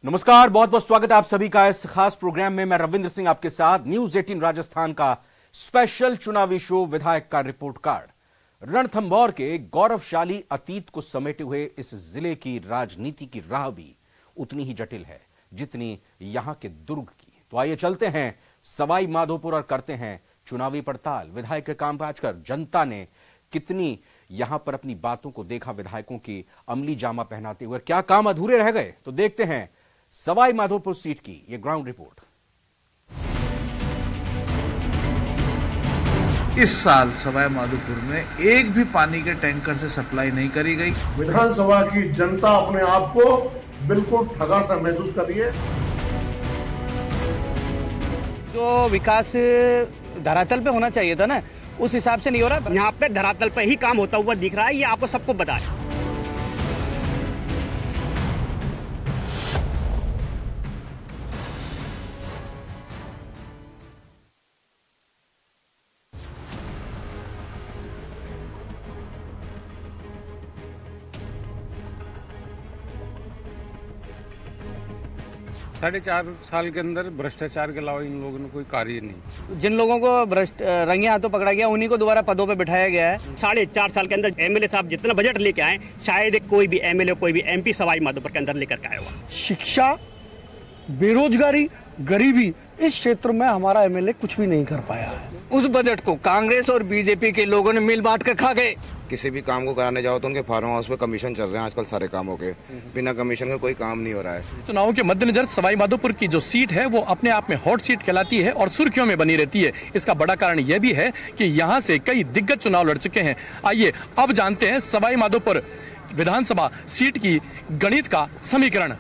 नमस्कार, बहुत बहुत स्वागत है आप सभी का इस खास प्रोग्राम में। मैं रविंद्र सिंह आपके साथ न्यूज 18 राजस्थान का स्पेशल चुनावी शो विधायक का रिपोर्ट कार्ड। रणथंभौर के गौरवशाली अतीत को समेटे हुए इस जिले की राजनीति की राह भी उतनी ही जटिल है जितनी यहां के दुर्ग की। तो आइए चलते हैं सवाई माधोपुर और करते हैं चुनावी पड़ताल। विधायक के कामकाज कर जनता ने कितनी यहां पर अपनी बातों को देखा, विधायकों की अमली जामा पहनाते हुए क्या काम अधूरे रह गए, तो देखते हैं सवाई माधोपुर सीट की ये ग्राउंड रिपोर्ट। इस साल सवाई माधोपुर में एक भी पानी के टैंकर से सप्लाई नहीं करी गई। विधानसभा की जनता अपने आप को बिल्कुल ठगा सा महसूस कर रही है। जो विकास धरातल पे होना चाहिए था ना, उस हिसाब से नहीं हो रहा। यहाँ पे धरातल पे ही काम होता हुआ दिख रहा है, ये आपको सबको पता है। साढ़े 4 साल के अंदर भ्रष्टाचार के अलावा इन लोगों ने कोई कार्य नहीं। जिन लोगों को भ्रष्ट रंगे हाथों पकड़ा गया, उन्हीं को दोबारा पदों पे बिठाया गया है। 4.5 साल के अंदर एमएलए साहब जितना बजट लेके आए, शायद कोई भी एमएलए कोई भी एमपी सवाई माधोपुर के अंदर लेकर के आया हुआ। शिक्षा, बेरोजगारी, गरीबी, इस क्षेत्र में हमारा एमएलए कुछ भी नहीं कर पाया है। उस बजट को कांग्रेस और बीजेपी के लोगों ने मिल बांट कर खा गए। किसी भी काम को कराने जाओ तो उनके फार्म हाउस पे कमीशन चल रहे हैं आजकल सारे कामों के। बिना कमीशन के कोई काम नहीं हो रहा है। चुनावों के मद्देनजर सवाई माधोपुर की जो सीट है वो अपने आप में हॉट सीट कहलाती है और सुर्खियों में बनी रहती है। इसका बड़ा कारण यह भी है कि यहाँ से कई दिग्गज चुनाव लड़ चुके हैं। आइए अब जानते हैं सवाई माधोपुर विधानसभा सीट की गणित का समीकरण।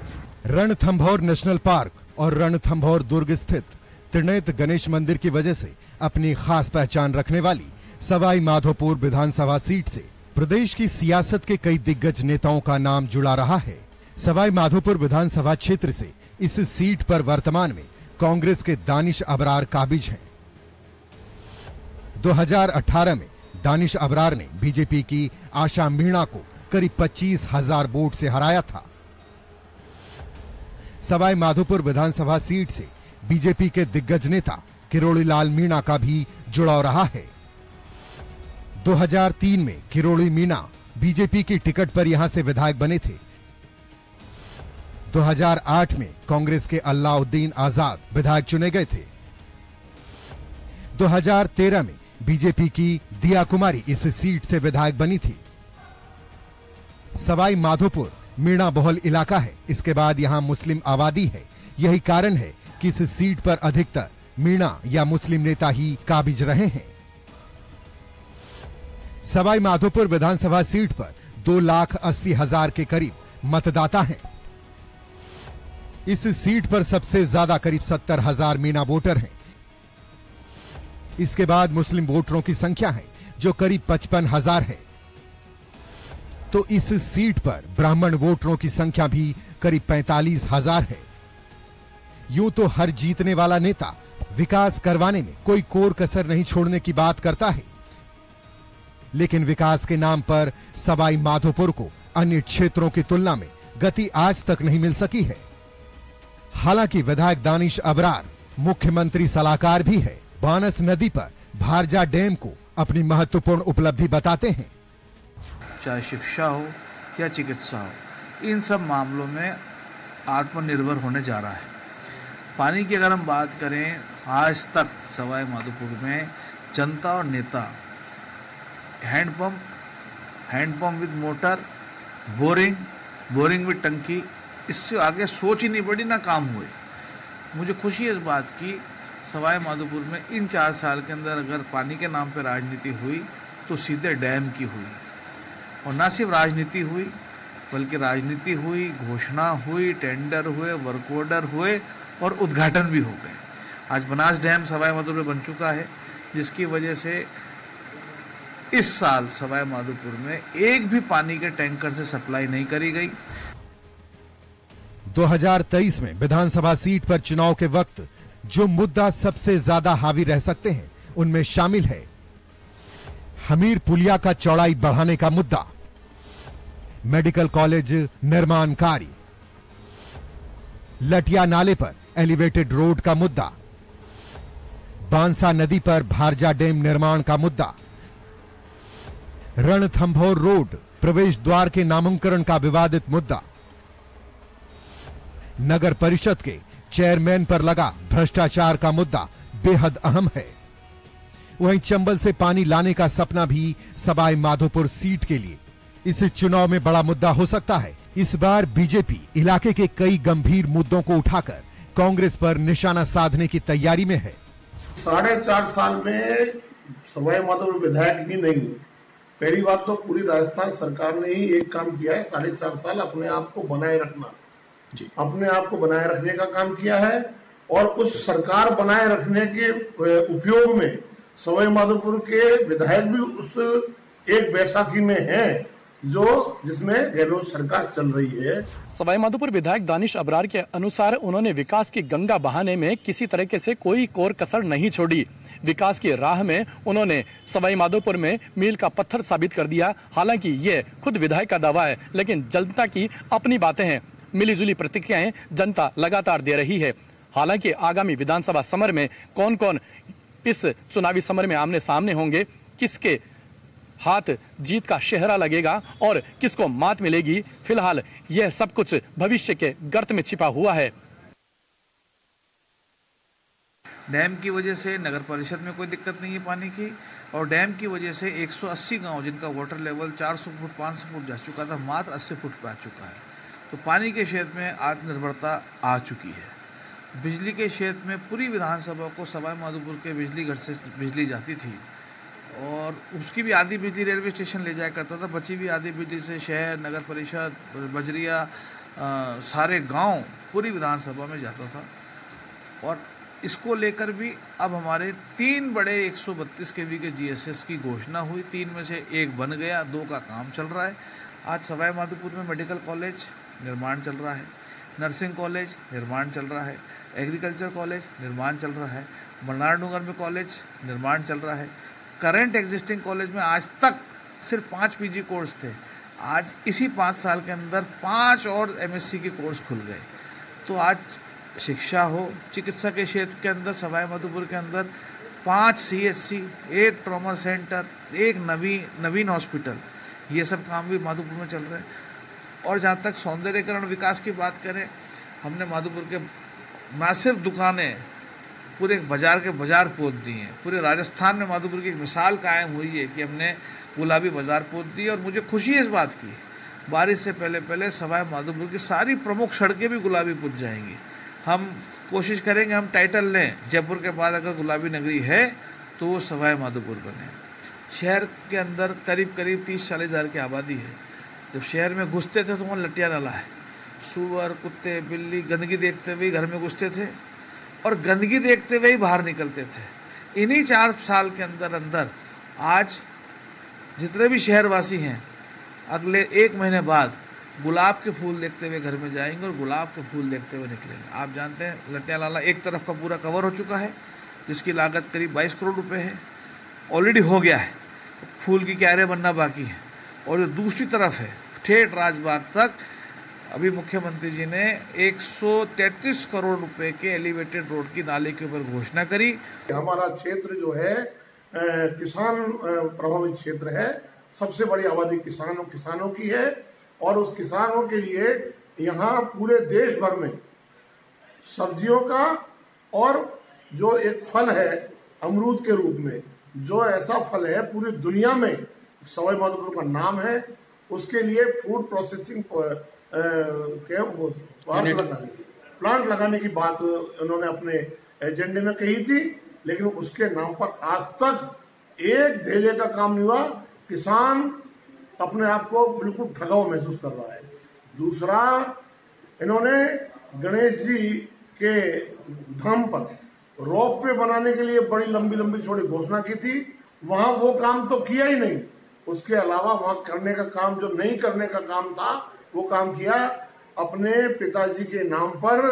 रणथंभौर नेशनल पार्क और रणथंभौर दुर्ग स्थित त्रिनेत्र गणेश मंदिर की वजह से अपनी खास पहचान रखने वाली सवाई माधोपुर विधानसभा सीट से प्रदेश की सियासत के कई दिग्गज नेताओं का नाम जुड़ा रहा है। सवाई माधोपुर विधानसभा क्षेत्र से इस सीट पर वर्तमान में कांग्रेस के दानिश अबरार काबिज हैं। 2018 में दानिश अबरार ने बीजेपी की आशा मीणा को करीब 25,000 वोट से हराया था। सवाई माधोपुर विधानसभा सीट से बीजेपी के दिग्गज नेता किरोड़ी लाल मीणा का भी जुड़ाव रहा है। 2003 में किरोड़ी मीणा बीजेपी की टिकट पर यहां से विधायक बने थे। 2008 में कांग्रेस के अल्लाउद्दीन आजाद विधायक चुने गए थे। 2013 में बीजेपी की दिया कुमारी इस सीट से विधायक बनी थी। सवाई माधोपुर मीणा बहुल इलाका है, इसके बाद यहां मुस्लिम आबादी है। यही कारण है कि इस सीट पर अधिकतर मीणा या मुस्लिम नेता ही काबिज रहे हैं। सवाई माधोपुर विधानसभा सीट पर 2,80,000 के करीब मतदाता हैं। इस सीट पर सबसे ज्यादा करीब 70,000 मीणा वोटर हैं। इसके बाद मुस्लिम वोटरों की संख्या है जो करीब 55,000 है। तो इस सीट पर ब्राह्मण वोटरों की संख्या भी करीब 45,000 है। यूं तो हर जीतने वाला नेता विकास करवाने में कोई कोर कसर नहीं छोड़ने की बात करता है, लेकिन विकास के नाम पर सवाई माधोपुर को अन्य क्षेत्रों की तुलना में गति आज तक नहीं मिल सकी है। हालांकि विधायक दानिश अबरार मुख्यमंत्री सलाहकार भी है। बानस नदी पर भारजा डैम को अपनी महत्वपूर्ण उपलब्धि बताते हैं। चाहे शिक्षा हो या चिकित्सा हो, इन सब मामलों में आत्मनिर्भर होने जा रहा है। पानी की अगर हम बात करें, आज तक सवाई माधोपुर में जनता और नेता handpump with motor, boring with टंकी, इससे आगे सोच ही नहीं पड़ी, ना काम हुए। मुझे खुशी है इस बात की, सवाई माधोपुर में इन 4 साल के अंदर अगर पानी के नाम पर राजनीति हुई तो सीधे डैम की हुई। और ना सिर्फ राजनीति हुई बल्कि राजनीति हुई, घोषणा हुई, टेंडर हुए, वर्क ऑर्डर हुए और उद्घाटन भी हो गए। आज बनास डैम सवाई माधोपुर में बन चुका है, जिसकी वजह से इस साल सवाई माधोपुर में एक भी पानी के टैंकर से सप्लाई नहीं करी गई। 2023 में विधानसभा सीट पर चुनाव के वक्त जो मुद्दा सबसे ज्यादा हावी रह सकते हैं उनमें शामिल है हमीर पुलिया का चौड़ाई बढ़ाने का मुद्दा, मेडिकल कॉलेज निर्माण कार्य, लटिया नाले पर एलिवेटेड रोड का मुद्दा, बांसा नदी पर भारजा डैम निर्माण का मुद्दा, रणथंभौर रोड प्रवेश द्वार के नामकरण का विवादित मुद्दा, नगर परिषद के चेयरमैन पर लगा भ्रष्टाचार का मुद्दा बेहद अहम है। वहीं चंबल से पानी लाने का सपना भी सवाई माधोपुर सीट के लिए इस चुनाव में बड़ा मुद्दा हो सकता है। इस बार बीजेपी इलाके के कई गंभीर मुद्दों को उठाकर कांग्रेस पर निशाना साधने की तैयारी में है। 4.5 साल में सवाई माधोपुर विधायक ही नहीं, पहली बात तो पूरी राजस्थान सरकार ने ही एक काम किया है, 4.5 साल अपने आप को बनाए रखना, अपने आप को बनाए रखने का काम किया है। और उस सरकार बनाए रखने के उपयोग में सवाई माधोपुर के विधायक भी उस एक बैसाखी में हैं जिसमें गहलोत सरकार चल रही है। सवाई माधोपुर विधायक दानिश अबरार के अनुसार उन्होंने विकास की गंगा बहाने में किसी तरीके से कोई कोर कसर नहीं छोड़ी। विकास की राह में उन्होंने सवाई माधोपुर में मील का पत्थर साबित कर दिया। हालांकि ये खुद विधायक का दावा है, लेकिन जनता की अपनी बातें हैं। मिलीजुली प्रतिक्रियाएं जनता लगातार दे रही है। हालांकि आगामी विधानसभा समर में कौन कौन इस चुनावी समर में आमने सामने होंगे, किसके हाथ जीत का शहरा लगेगा और किसको मात मिलेगी, फिलहाल यह सब कुछ भविष्य के गर्त में छिपा हुआ है। डैम की वजह से नगर परिषद में कोई दिक्कत नहीं है पानी की, और डैम की वजह से 180 गांव जिनका वाटर लेवल 400 फुट 500 फुट जा चुका था, मात्र 80 फुट पे आ चुका है। तो पानी के क्षेत्र में आत्मनिर्भरता आ चुकी है। बिजली के क्षेत्र में पूरी विधानसभा को सवाई माधोपुर के बिजली घर से बिजली जाती थी, और उसकी भी आधी बिजली रेलवे स्टेशन ले जाया करता था, बची भी आधी बिजली से शहर, नगर परिषद, बजरिया, सारे गांव पूरी विधानसभा में जाता था। और इसको लेकर भी अब हमारे 3 बड़े 132 केवी के जीएसएस की घोषणा हुई। 3 में से 1 बन गया, 2 का काम चल रहा है। आज सवाई माधोपुर में मेडिकल कॉलेज निर्माण चल रहा है, नर्सिंग कॉलेज निर्माण चल रहा है, एग्रीकल्चर कॉलेज निर्माण चल रहा है, मल्हारडूंगर में कॉलेज निर्माण चल रहा है। करंट एग्जिस्टिंग कॉलेज में आज तक सिर्फ 5 पीजी कोर्स थे, आज इसी 5 साल के अंदर 5 और एमएससी के कोर्स खुल गए। तो आज शिक्षा हो, चिकित्सा के क्षेत्र के अंदर सवाई माधोपुर के अंदर 5 सीएचसी, 1 ट्रॉमा सेंटर, 1 नवीन हॉस्पिटल, ये सब काम भी माधोपुर में चल रहे हैं। और जहाँ तक सौंदर्यीकरण विकास की बात करें, हमने माधोपुर के ना सिर्फ दुकानें, पूरे एक बाजार के बाजार पोत दिए हैं। पूरे राजस्थान में माधोपुर की एक मिसाल कायम हुई है कि हमने गुलाबी बाजार पोत दी। और मुझे खुशी है इस बात की, बारिश से पहले सवाई माधोपुर की सारी प्रमुख सड़कें भी गुलाबी पुत जाएंगी। हम कोशिश करेंगे, हम टाइटल लें, जयपुर के बाद अगर गुलाबी नगरी है तो वो सवाई माधोपुर बने। शहर के अंदर करीब 30-40 हज़ार की आबादी है। जब शहर में घुसते थे तो वहाँ लटिया नाला है, सूअर, कुत्ते, बिल्ली गंदगी देखते हुए घर में घुसते थे और गंदगी देखते हुए ही बाहर निकलते थे। इन्हीं 4 साल के अंदर आज जितने भी शहरवासी हैं, अगले 1 महीने बाद गुलाब के फूल देखते हुए घर में जाएंगे और गुलाब के फूल देखते हुए निकलेंगे। आप जानते हैं लटिया नाला एक तरफ का पूरा कवर हो चुका है, जिसकी लागत करीब 22 करोड़ रुपए है, ऑलरेडी हो गया है, फूल की क्यारियाँ बनना बाकी है। और जो दूसरी तरफ है ठेठ राजबाग तक, अभी मुख्यमंत्री जी ने 133 करोड़ रुपए के एलिवेटेड रोड की नाले के ऊपर घोषणा करी। हमारा क्षेत्र जो है किसान प्रभावित क्षेत्र है, सबसे बड़ी आबादी किसानों की है। और उस किसानों के लिए यहाँ पूरे देश भर में सब्जियों का, और जो एक फल है अमरूद के रूप में, जो ऐसा फल है पूरी दुनिया में सवाई माधोपुर का नाम है, उसके लिए फूड प्रोसेसिंग प्लांट लगाने की बात उन्होंने अपने एजेंडे में कही थी, लेकिन उसके नाम पर आज तक एक ढेले का काम नहीं हुआ। किसान अपने आप को बिल्कुल ठगा हुआ महसूस कर रहा है। दूसरा, इन्होंने गणेश जी के धाम पर रोप वे बनाने के लिए बड़ी लंबी चौड़ी घोषणा की थी, वहां वो काम तो किया ही नहीं। उसके अलावा वहां करने का काम, जो नहीं करने का काम था, वो काम किया। अपने पिताजी के नाम पर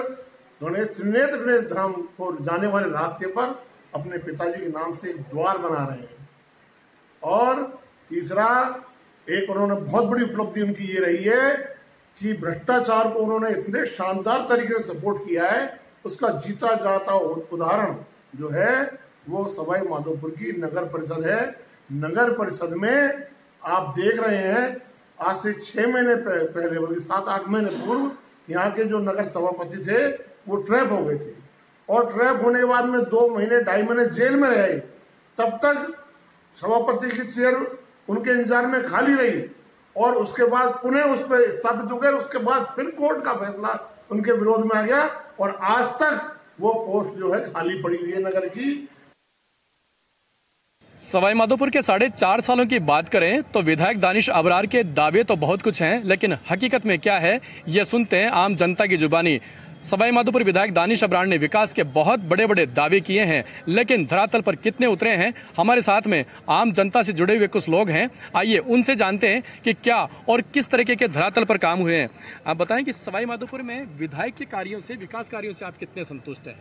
त्रिनेत्र गणेश धाम को जाने वाले रास्ते पर अपने पिताजी के नाम से एक द्वार बना रहे हैं। और तीसरा, एक उन्होंने बहुत बड़ी उपलब्धि उनकी ये रही है कि भ्रष्टाचार को उन्होंने इतने शानदार तरीके से सपोर्ट किया है, उसका जीता जाता उदाहरण जो है वो सवाई माधोपुर की नगर परिषद है। नगर परिषद में आप देख रहे हैं, आज से 6 महीने पहले, बल्कि 7-8 महीने पूर्व यहाँ के जो नगर सभापति थे वो ट्रैप हो गए थे, और ट्रैप होने के बाद में 2 महीने 2.5 महीने जेल में रहे। तब तक सभापति की चेयर उनके इंतजार में खाली रही, और उसके बाद पुनः उस पर स्थापित हो गए। उसके बाद फिर कोर्ट का फैसला उनके विरोध में आ गया, और आज तक वो पोस्ट जो है खाली पड़ी हुई है नगर की। सवाई माधोपुर के 4.5 सालों की बात करें तो विधायक दानिश अबरार के दावे तो बहुत कुछ हैं, लेकिन हकीकत में क्या है ये सुनते हैं आम जनता की जुबानी। सवाई माधोपुर विधायक दानिश अबरार ने विकास के बहुत बड़े बड़े दावे किए हैं, लेकिन धरातल पर कितने उतरे हैं। हमारे साथ में आम जनता से जुड़े हुए कुछ लोग हैं, आइए उनसे जानते हैं कि क्या और किस तरीके के धरातल पर काम हुए हैं। आप बताएं कि सवाई माधोपुर में विधायक के कार्यों से, विकास कार्यों से आप कितने संतुष्ट हैं?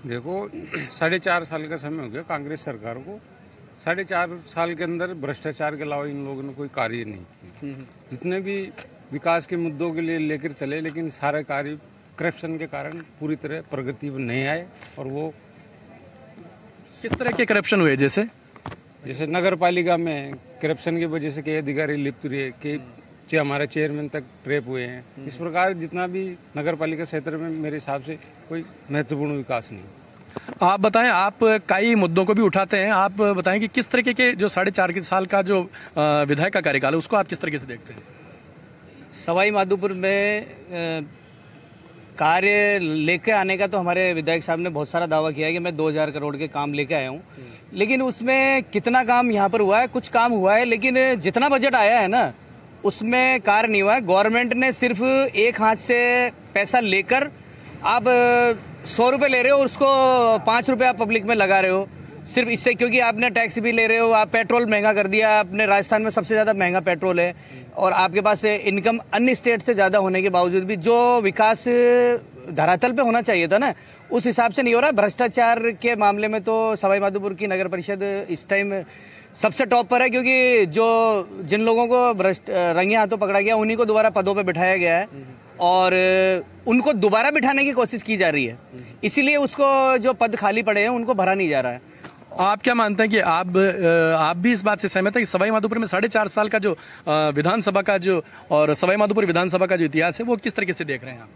देखो, 4.5 साल का समय हो गया कांग्रेस सरकार को। 4.5 साल के अंदर भ्रष्टाचार के अलावा इन लोगों ने कोई कार्य नहीं किया। जितने भी विकास के मुद्दों के लिए लेकर चले, लेकिन सारे कार्य करप्शन के कारण पूरी तरह प्रगति पर नहीं आए। और वो किस तरह के करप्शन हुए? जैसे नगर पालिका में करप्शन की वजह से कई अधिकारी लिप्त रहे, कि हमारे चेयरमैन तक ट्रैप हुए हैं। इस प्रकार जितना भी नगर पालिका क्षेत्र में मेरे हिसाब से कोई महत्वपूर्ण विकास नहीं। आप बताएं, आप कई मुद्दों को भी उठाते हैं, आप बताएं कि किस तरीके के जो 4.5 साल का जो विधायक का कार्यकाल है उसको आप किस तरीके से देखते हैं? सवाई माधोपुर में कार्य लेके आने का तो हमारे विधायक साहब ने बहुत सारा दावा किया है कि मैं 2000 करोड़ के काम लेके आया हूँ, लेकिन उसमें कितना काम यहाँ पर हुआ है? कुछ काम हुआ है, लेकिन जितना बजट आया है ना उसमें कार्य नहीं हुआ है। गवर्नमेंट ने सिर्फ एक हाथ से पैसा लेकर आप 100 रुपये ले रहे हो, उसको 5 रुपये आप पब्लिक में लगा रहे हो सिर्फ इससे, क्योंकि आपने टैक्स भी ले रहे हो। आप पेट्रोल महंगा कर दिया, आपने राजस्थान में सबसे ज़्यादा महंगा पेट्रोल है, और आपके पास इनकम अन्य स्टेट से ज़्यादा होने के बावजूद भी जो विकास धरातल पे होना चाहिए था ना, उस हिसाब से नहीं हो रहा। भ्रष्टाचार के मामले में तो सवाई माधोपुर की नगर परिषद इस टाइम सबसे टॉप पर है, क्योंकि जो जिन लोगों को रंगे हाथों पकड़ा गया उन्हीं को दोबारा पदों पे बिठाया गया है, और उनको दोबारा बिठाने की कोशिश की जा रही है। इसीलिए उसको जो पद खाली पड़े हैं उनको भरा नहीं जा रहा है। आप क्या मानते हैं कि आप भी इस बात से सहमत हैं कि सवाई माधोपुर में 4.5 साल का जो विधानसभा का जो और सवाई माधोपुर विधानसभा का जो इतिहास है वो किस तरीके से देख रहे हैं आप?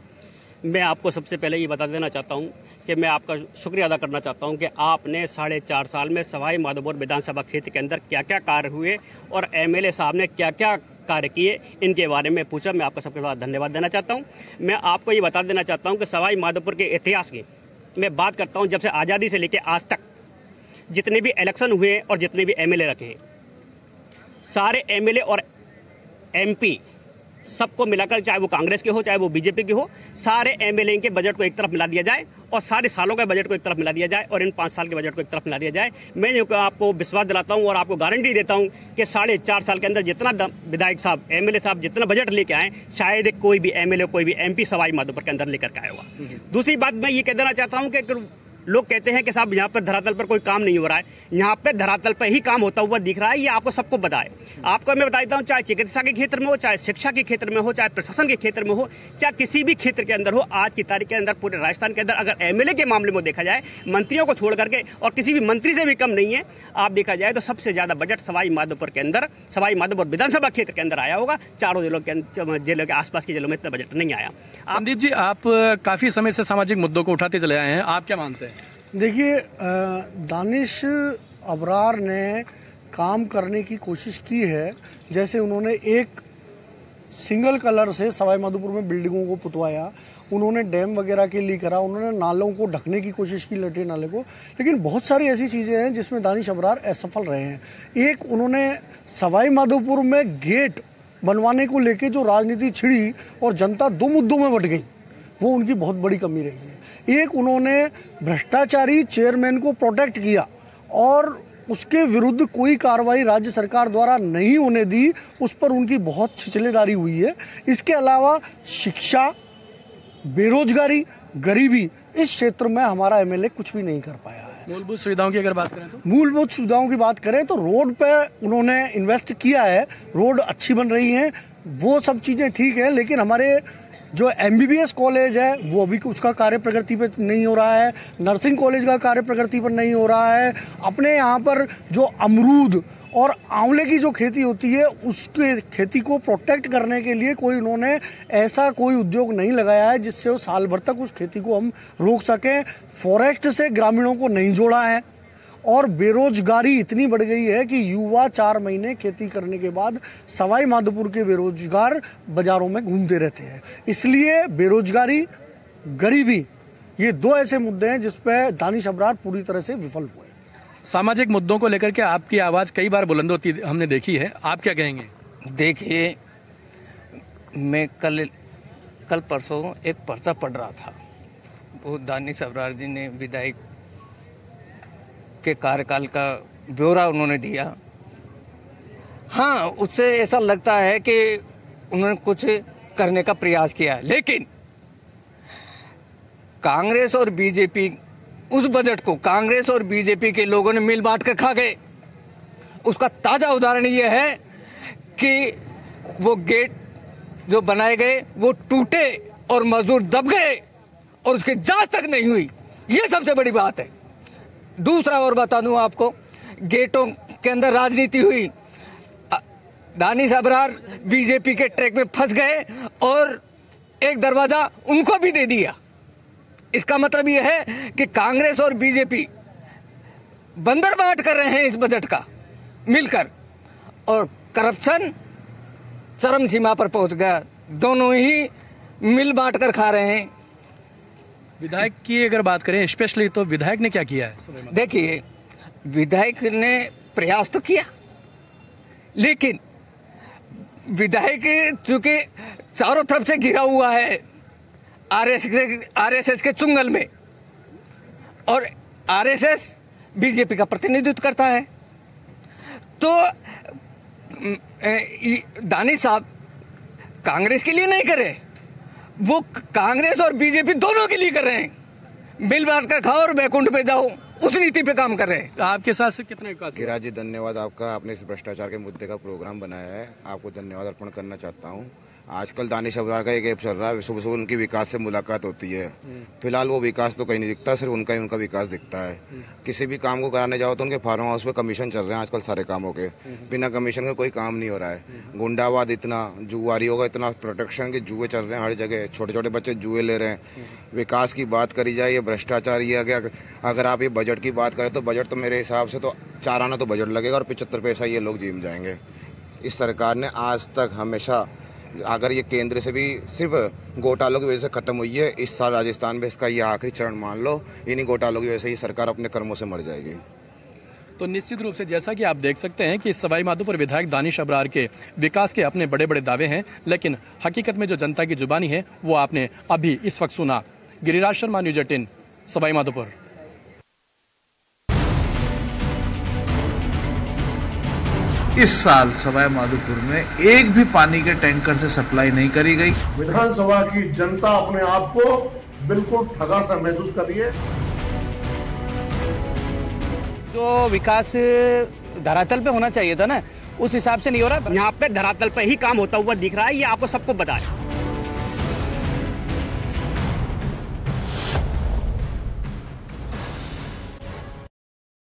मैं आपको सबसे पहले ये बता देना चाहता हूँ कि मैं आपका शुक्रिया अदा करना चाहता हूँ कि आपने 4.5 साल में सवाई माधोपुर विधानसभा क्षेत्र के अंदर क्या क्या कार्य हुए और एमएलए साहब ने क्या क्या कार्य किए, इनके बारे में पूछा। मैं आपका सबके साथ धन्यवाद देना चाहता हूँ। मैं आपको ये बता देना चाहता हूँ कि सवाई माधोपुर के इतिहास की मैं बात करता हूँ। जब से आज़ादी से लेकर आज तक जितने भी इलेक्शन हुए और जितने भी एमएलए रखे हैं, सारे एमएलए और एमपी सबको मिलाकर, चाहे वो कांग्रेस के हो चाहे वो बीजेपी के हो, सारे एमएलए के बजट को एक तरफ मिला दिया जाए और सारे सालों के बजट को एक तरफ मिला दिया जाए और इन 5 साल के बजट को एक तरफ मिला दिया जाए। मैं आपको विश्वास दिलाता हूं और आपको गारंटी देता हूं कि 4.5 साल के अंदर जितना विधायक साहब, एमएलए साहब जितना बजट लेके आए, शायद कोई भी एमएलए कोई भी एमपी सवाई माधोपुर के अंदर लेकर के आया होगा। दूसरी बात मैं ये कह देना चाहता हूँ कि लोग कहते हैं कि साहब यहाँ पर धरातल पर कोई काम नहीं हो रहा है, यहाँ पे धरातल पर ही काम होता हुआ दिख रहा है। ये आपको सबको पता है। आपको मैं बता देता हूँ, चाहे चिकित्सा के क्षेत्र में हो, चाहे शिक्षा के क्षेत्र में हो, चाहे प्रशासन के क्षेत्र में हो, चाहे किसी भी क्षेत्र के अंदर हो, आज की तारीख के अंदर पूरे राजस्थान के अंदर अगर एमएलए के मामले में देखा जाए, मंत्रियों को छोड़ करके, और किसी भी मंत्री से भी कम नहीं है, आप देखा जाए तो सबसे ज्यादा बजट सवाई माधोपुर के अंदर, सवाई माधोपुर विधानसभा क्षेत्र के अंदर आया होगा। चारों जिलों के आसपास के जिलों में इतना बजट नहीं आया। संदीप जी, आप काफी समय से सामाजिक मुद्दों को उठाते चले आए हैं, आप क्या मानते हैं? देखिए, दानिश अबरार ने काम करने की कोशिश की है। जैसे उन्होंने एक सिंगल कलर से सवाई माधोपुर में बिल्डिंगों को पुतवाया, उन्होंने डैम वगैरह के लिए करा, उन्होंने नालों को ढकने की कोशिश की, लटे नाले को, लेकिन बहुत सारी ऐसी चीज़ें हैं जिसमें दानिश अबरार असफल रहे हैं। एक, उन्होंने सवाई माधोपुर में गेट बनवाने को लेके जो राजनीति छिड़ी और जनता 2 मुद्दों में बट गई, वो उनकी बहुत बड़ी कमी रही है। एक, उन्होंने भ्रष्टाचारी चेयरमैन को प्रोटेक्ट किया और उसके विरुद्ध कोई कार्रवाई राज्य सरकार द्वारा नहीं होने दी, उस पर उनकी बहुत छिछलेदारी हुई है। इसके अलावा शिक्षा, बेरोजगारी, गरीबी, इस क्षेत्र में हमारा एमएलए कुछ भी नहीं कर पाया है। मूलभूत सुविधाओं की अगर बात करें तो मूलभूत सुविधाओं की बात करें तो रोड पे उन्होंने इन्वेस्ट किया है, रोड अच्छी बन रही हैं, वो सब चीज़ें ठीक है, लेकिन हमारे जो MBBS कॉलेज है वो अभी उसका कार्य प्रगति पर नहीं हो रहा है, नर्सिंग कॉलेज का कार्य प्रगति पर नहीं हो रहा है। अपने यहाँ पर जो अमरूद और आंवले की जो खेती होती है उसके खेती को प्रोटेक्ट करने के लिए कोई उन्होंने ऐसा कोई उद्योग नहीं लगाया है जिससे वो साल भर तक उस खेती को हम रोक सकें। फॉरेस्ट से ग्रामीणों को नहीं जोड़ा है और बेरोजगारी इतनी बढ़ गई है कि युवा 4 महीने खेती करने के बाद सवाई माधोपुर के बेरोजगार बाजारों में घूमते रहते हैं। इसलिए बेरोजगारी, गरीबी, ये 2 ऐसे मुद्दे हैं जिस पर दानिश अबरार पूरी तरह से विफल हुए। सामाजिक मुद्दों को लेकर के आपकी आवाज़ कई बार बुलंद होती हमने देखी है, आप क्या कहेंगे? देखिए, मैं कल परसों एक पर्चा पढ़ रहा था, वो दानिश अबरार जी ने विधायक के कार्यकाल का ब्यौरा उन्होंने दिया। हाँ, उससे ऐसा लगता है कि उन्होंने कुछ करने का प्रयास किया, लेकिन कांग्रेस और बीजेपी, उस बजट को कांग्रेस और बीजेपी के लोगों ने मिल बांट कर खा गए। उसका ताजा उदाहरण यह है कि वो गेट जो बनाए गए वो टूटे और मजदूर दब गए और उसकी जांच तक नहीं हुई। ये सबसे बड़ी बात है। दूसरा और बता दूं आपको, गेटों के अंदर राजनीति हुई। दानिश अबरार बीजेपी के ट्रैक में फंस गए और एक दरवाजा उनको भी दे दिया। इसका मतलब यह है कि कांग्रेस और बीजेपी बंदरबाट कर रहे हैं इस बजट का मिलकर, और करप्शन चरम सीमा पर पहुंच गया। दोनों ही मिल बांट कर खा रहे हैं। विधायक की अगर बात करें स्पेशली, तो विधायक ने क्या किया है? देखिए, विधायक ने प्रयास तो किया, लेकिन विधायक चूंकि चारों तरफ से घिरा हुआ है आरएसएस के चुंगल में, और आरएसएस बीजेपी का प्रतिनिधित्व करता है, तो दानिश साहब कांग्रेस के लिए नहीं करे, वो कांग्रेस और बीजेपी दोनों के लिए कर रहे हैं। मिल बांट कर खाओ और बैकुंठ पे जाओ, उस नीति पे काम कर रहे हैं। आपके साथ से कितना विकास? गिरिराज जी, धन्यवाद आपका, आपने इस भ्रष्टाचार के मुद्दे का प्रोग्राम बनाया है, आपको धन्यवाद अर्पण करना चाहता हूँ। आजकल दानिश अबरार का एक ऐप चल रहा है, सुबह सुबह उनकी विकास से मुलाकात होती है। फिलहाल वो विकास तो कहीं नहीं दिखता, सिर्फ उनका ही उनका विकास दिखता है। किसी भी काम को कराने जाओ तो उनके फार्म हाउस पे कमीशन चल रहे हैं आजकल सारे कामों के। बिना कमीशन के कोई काम नहीं हो रहा है। गुंडावाद इतना, जुआरियों का इतना प्रोटेक्शन के जुए चल रहे हैं हर जगह, छोटे छोटे बच्चे जुए ले रहे हैं। विकास की बात करी जाए, ये भ्रष्टाचार, ये अगर आप ये बजट की बात करें तो बजट तो मेरे हिसाब से तो 4 आना तो बजट लगेगा और 75 पैसा ये लोग जीम जाएंगे। इस सरकार ने आज तक हमेशा, अगर ये केंद्र से भी सिर्फ घोटालों की वजह से खत्म हुई है, इस साल राजस्थान में इसका ये आखिरी चरण मान लो। इन्हीं घोटालों की वजह से ये सरकार अपने कर्मों से मर जाएगी। तो निश्चित रूप से जैसा कि आप देख सकते हैं कि सवाई माधोपुर विधायक दानिश अबरार के विकास के अपने बड़े बड़े दावे हैं, लेकिन हकीकत में जो जनता की जुबानी है वो आपने अभी इस वक्त सुना। गिरिराज शर्मा, न्यूज़ 18, सवाई माधोपुर। इस साल सवाई माधोपुर में एक भी पानी के टैंकर से सप्लाई नहीं करी गई। विधानसभा की जनता अपने आप को बिल्कुल ठगा सा महसूस कर रही है। जो विकास धरातल पे होना चाहिए था ना, उस हिसाब से नहीं हो रहा। यहाँ पे धरातल पे ही काम होता हुआ दिख रहा है, ये आपको सबको पता है।